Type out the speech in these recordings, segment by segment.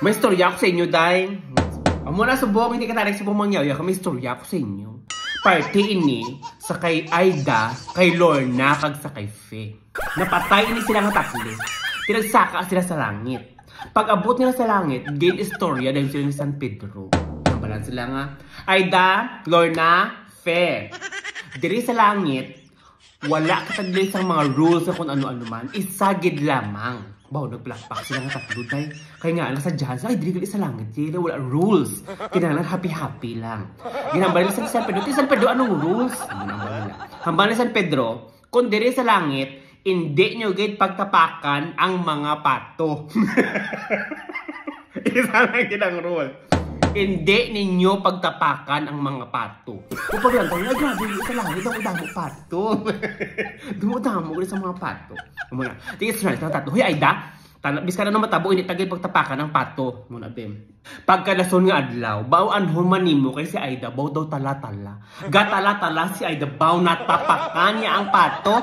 May istorya ako sa inyo, day. Amo na subong, hindi ka tarik subong mangyaw. May istorya ako sa inyo. Party ini sa kay Aida, kay Lorna, kag sa kay Fe. Napatay ini sila nga tatlo. Tinagsaka sila sa langit. Pag abot nila sa langit, gain istorya dahil sila ni San Pedro. Nambalan sila nga, Aida, Lorna, Fe. Diri sa langit, wala katagli sa mga rules na kung ano-ano man. Isagid lamang. Baw, nagplakpak sila nga tatlo tayo. Kaya nga, nasa dyan, ay, dili gali sa langit. Sila, wala rules. Kailangan happy-happy lang. Ginambal nila sa San Pedro. San Pedro, anong rules? Hambal nila San Pedro, kung diri sa langit, hindi nyo gait pagtapakan ang mga pato. Isa lang ginang rule. Hindi ninyo pagtapakan ang mga pato. Kung pag lang tayo, ay grabe, sa langit, damo pato. Damo ulit sa mga pato. Muna, tingin sa ng tatlo. Hoy, Aida, bis ka na naman matabo, hindi tagay pagtapakan ng pato. Muna, Bim. Pagkalason nga adlaw, baw anhon manimo kay si Aida, baw daw tala-tala. Gatala-tala si Aida, baw natapakan niya ang pato.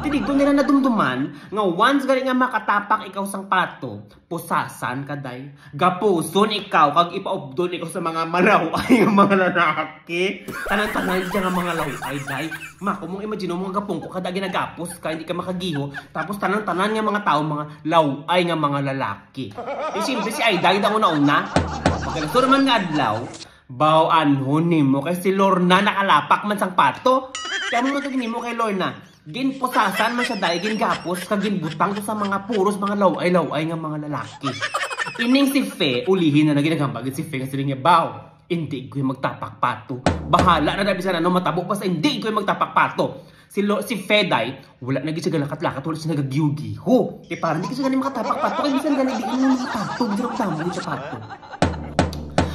Tinig doon nila nadumduman, nga once gali nga makatapak ikaw sang pato, pusasan kaday. Gapuson ikaw, kag ipaubdon ikaw sa mga malaway ng mga lalaki. Tanan-tanan dyan nga mga laway, day. Mako mong imagine mo mga gapong ko, kada ginagapos ka, hindi ka makagiho. Tapos tanan-tanan nga mga tao, mga laway nga mga lalaki. Siyempre si Aida, hindi ako nauna. Pagkalaso naman nga adlaw, baw anhon mo kay si Lorna nakalapak man sang pato. Kaya mo matagin mo kay Lorna. Ginpusasan man siya dahil gingapos kag ginbutang ko sa mga puros mga laway-laway nga mga lalaki. Ining si Fe, ulihin na ginagambagin si Fe kasi niya, baw, hindi ko yung magtapak pato. Bahala na dabi sana no matabo pa sa hindi ko yung magtapak pato. Si Fe day, wala na siya galakat-lakat, wala siya nagagiugiho. Parang hindi kasi ganun makatapak pato, kaya minsan ganun di yung mga pato, ginagdamo siya pato.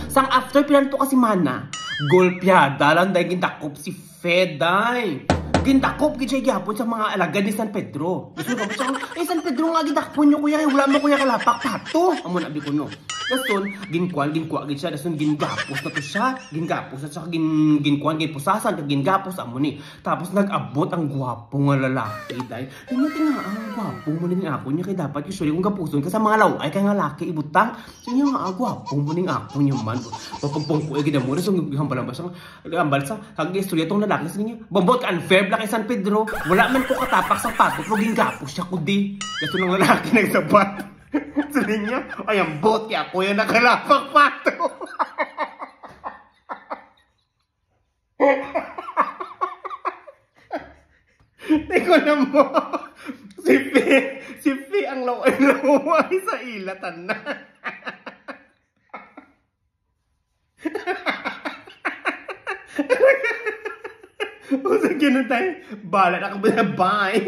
Sang after pilanto kasi mana, golpyada lang dahil gintakop si Fe day. Gintakop gid siya gyapon sa mga alagad ni San Pedro. Gusto ko siya, San Pedro nga gitakpon niyo kuya, wala mo kuya kalapak pato. Amo na bi ko no. Dason ginkuan gid siya, dason gingapos na to siya. Gingapos at saka ginkuan ginpusasan kag gingapos amo ni. Tapos nag-abot ang gwapo nga lalaki day. Tingnan ang gwapo mo ning ako niya kay dapat usually kung gapuson ka sa mga laway kay nga lalaki ibutang. Tingnan nga gwapo mo ning ako niya man. Papagpong ko gid mo so hambalan ba sa ambal sa hag istorya tong lalaki sa niya. Bombot ka unfair kay San Pedro, wala man ko katapak sa pato, pero ginggapos siya kudi. Gusto ng lalaki nagsabat. Sabi niya, ay ang bote ako yung nakalapak pato. Teko na mo, si Fe ang laway sa ilatan na. O sa ganun tayo, bala na ka ba na bye?